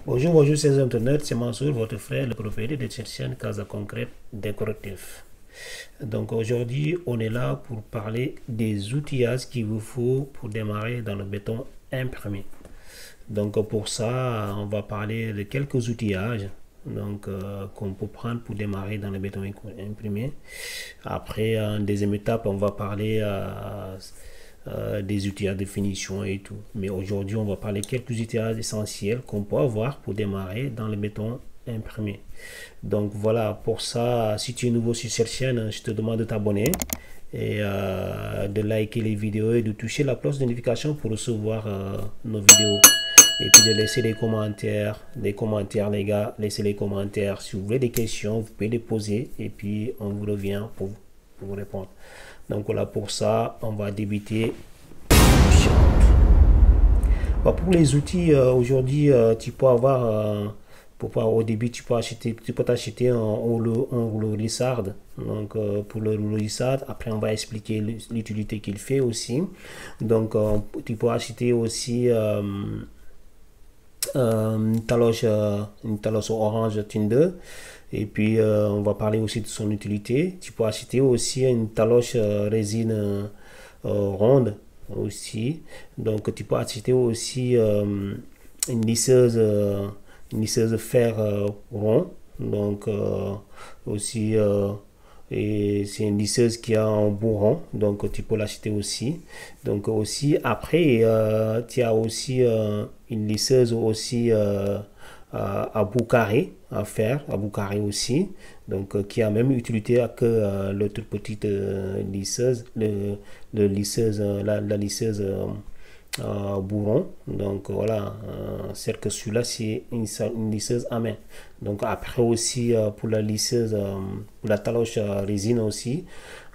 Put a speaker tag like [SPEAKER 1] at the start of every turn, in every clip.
[SPEAKER 1] Bonjour, bonjour, chers internautes, c'est Mansour, votre frère, le propriétaire de cette chaîne Casa Concrète Décoratif. Donc aujourd'hui, on est là pour parler des outillages qu'il vous faut pour démarrer dans le béton imprimé. Donc pour ça, on va parler de quelques outillages qu'on peut prendre pour démarrer dans le béton imprimé. Après, en deuxième étape, on va parler des outils de finition et tout. Mais aujourd'hui, on va parler quelques outils essentiels qu'on peut avoir pour démarrer dans le béton imprimé. Donc voilà, pour ça, si tu es nouveau sur cette chaîne, je te demande de t'abonner et de liker les vidéos et de toucher la cloche de notification pour recevoir nos vidéos. Et puis de laisser des commentaires les gars, laissez les commentaires. Si vous voulez des questions, vous pouvez les poser et puis on vous revient pour vous répondre. Donc voilà, pour ça, on va débuter. Bon, pour les outils, aujourd'hui, tu peux avoir, au début, tu peux t'acheter un rouleau lissard. Donc pour le rouleau lissard, après on va expliquer l'utilité qu'il fait aussi. Donc tu peux acheter aussi une taloche orange Tinder. Et puis on va parler aussi de son utilité. Tu peux acheter aussi une taloche résine ronde aussi. Donc tu peux acheter aussi une lisseuse fer rond. Donc aussi et c'est une lisseuse qui a un bourron, donc tu peux l'acheter aussi. Donc aussi après tu as aussi une lisseuse aussi à bout carré à faire, à bout carré aussi, donc qui a même utilité que l'autre petite lisseuse, la lisseuse bourron. Donc voilà, c'est que celui-là c'est une lisseuse à main. Donc après aussi pour la lisseuse, pour la taloche résine aussi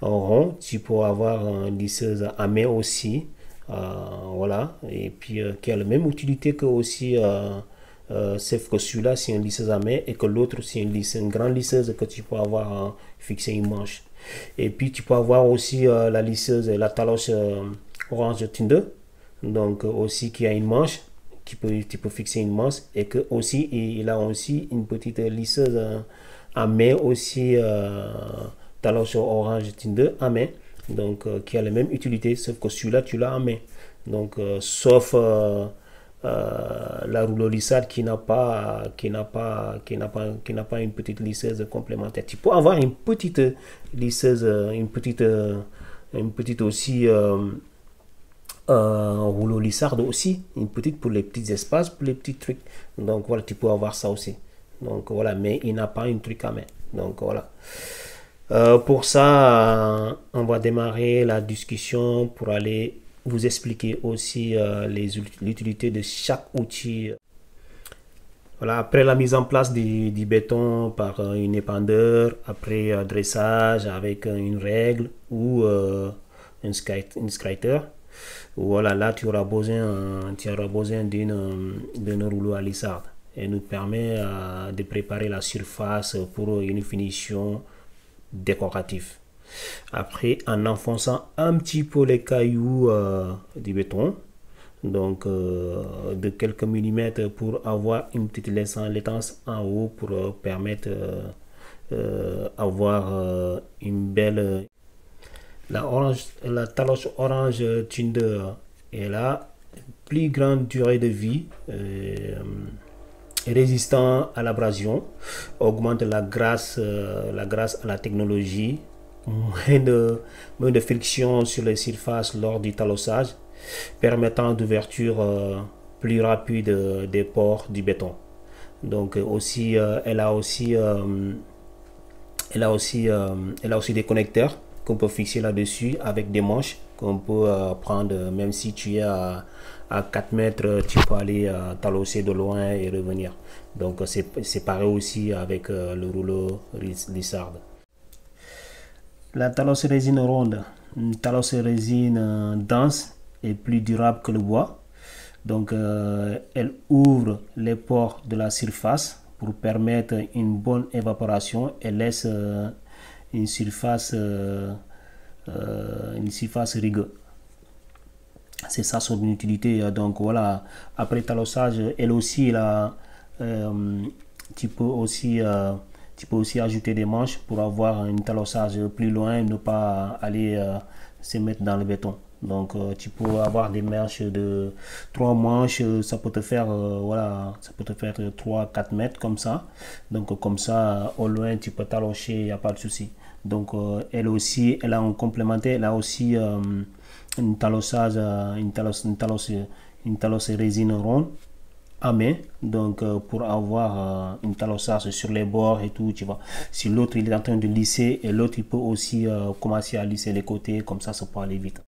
[SPEAKER 1] rond, tu peux avoir une lisseuse à main aussi. Voilà, et puis qui a la même utilité que aussi sauf que celui-là c'est une lisseuse à main et que l'autre c'est une grande lisseuse que tu peux avoir fixé une manche. Et puis tu peux avoir aussi la lisseuse, la taloche orange Tinder, donc aussi qui a une manche, tu peux fixer une manche, et que aussi il a aussi une petite lisseuse à main aussi, taloche orange Tinder à main, donc qui a la même utilité, sauf que celui-là tu l'as à main. Donc sauf la rouleau lissade qui n'a pas une petite lisseuse complémentaire. Tu peux avoir une petite lisseuse, une petite aussi rouleau lissard aussi, une petite pour les petits espaces, pour les petits trucs. Donc voilà, tu peux avoir ça aussi. Donc voilà, mais il n'a pas une truc à main. Donc voilà. Pour ça, on va démarrer la discussion pour aller vous expliquer aussi l'utilité de chaque outil. Voilà, après la mise en place du béton par une épandeur, après dressage avec une règle ou un scraper, voilà, là tu auras besoin d'un rouleau à lissard et nous permet de préparer la surface pour une finition décorative. Après, en enfonçant un petit peu les cailloux du béton, donc de quelques millimètres pour avoir une petite laitance en haut pour permettre avoir une belle la taloche orange Tinder est là, plus grande durée de vie, résistant à l'abrasion, augmente la grâce à la technologie, moins de friction sur les surfaces lors du talossage, permettant d'ouverture plus rapide des pores du béton. Donc aussi elle a aussi des connecteurs qu'on peut fixer là-dessus avec des manches qu'on peut prendre, même si tu es à 4 mètres, tu peux aller talosser de loin et revenir. Donc c'est pareil aussi avec le rouleau lissard. La talosse résine ronde, une talosse résine dense et plus durable que le bois. Donc elle ouvre les pores de la surface pour permettre une bonne évaporation et laisse une surface rigueuse. C'est ça son utilité. Donc voilà, après talossage, elle aussi tu peux aussi ajouter des manches pour avoir un talossage plus loin, ne pas aller se mettre dans le béton. Donc tu peux avoir des manches de 3 manches, ça peut te faire voilà, ça peut te faire 3-4 mètres comme ça. Donc comme ça au loin tu peux talocher, il n'y a pas de souci. Donc elle aussi, elle a un complémentaire, elle a aussi une talossage, une talosse résine ronde à main, donc pour avoir une talossage sur les bords et tout, tu vois. Si l'autre il est en train de lisser et l'autre il peut aussi commencer à lisser les côtés, comme ça peut aller vite.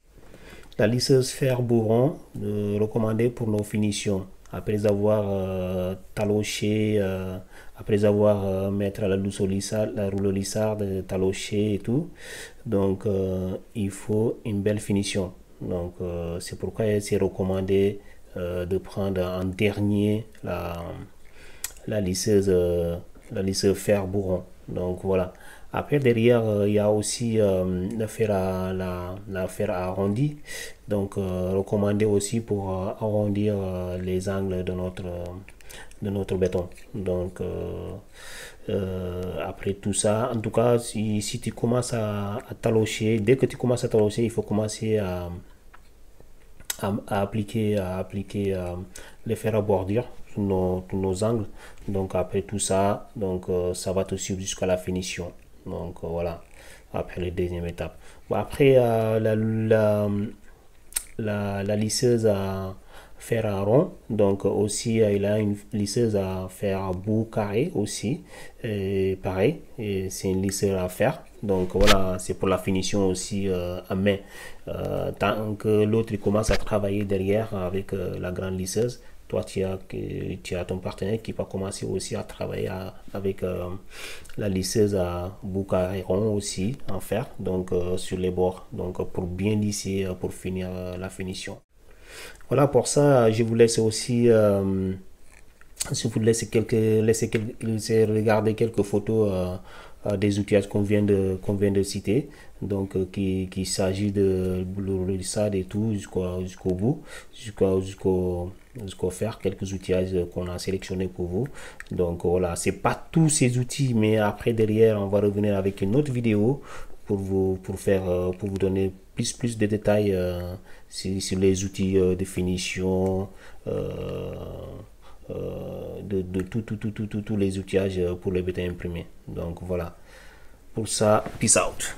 [SPEAKER 1] La lisseuse fer bourron recommandée pour nos finitions. Après avoir taloché, après avoir mettre la rouleau lissard, taloché et tout, donc il faut une belle finition. Donc c'est pourquoi c'est recommandé de prendre en dernier la lisseuse fer bourron. Donc voilà. Après derrière il y a aussi la fer arrondi, donc recommandé aussi pour arrondir les angles de notre béton. Donc après tout ça, en tout cas si tu commences à talocher, dès que tu commences à talocher, il faut commencer à appliquer les fers à bordure sur nos angles. Donc après tout ça, donc ça va te suivre jusqu'à la finition. Donc voilà, après la deuxième étape. Bon, après la lisseuse à fer à rond, donc aussi il a une lisseuse à fer à bout carré aussi, et pareil, c'est une lisseuse à fer. Donc voilà, c'est pour la finition aussi à main. Tant que l'autre commence à travailler derrière avec la grande lisseuse, toi tu as ton partenaire qui va commencer aussi à travailler avec la lisseuse à bout carré rond aussi en fer, donc sur les bords, donc pour bien lisser, pour finir la finition. Voilà, pour ça je vous laisse aussi si vous laissez regarder quelques photos des outillages qu'on vient de citer. Donc qu'il s'agit de ça et tout jusqu'au bout, jusqu'au faire quelques outillages qu'on a sélectionnés pour vous. Donc voilà, c'est pas tous ces outils, mais après derrière on va revenir avec une autre vidéo pour vous donner plus de détails sur les outils de finition, de tous les outillages pour le béton imprimé. Donc voilà, pour ça, peace out.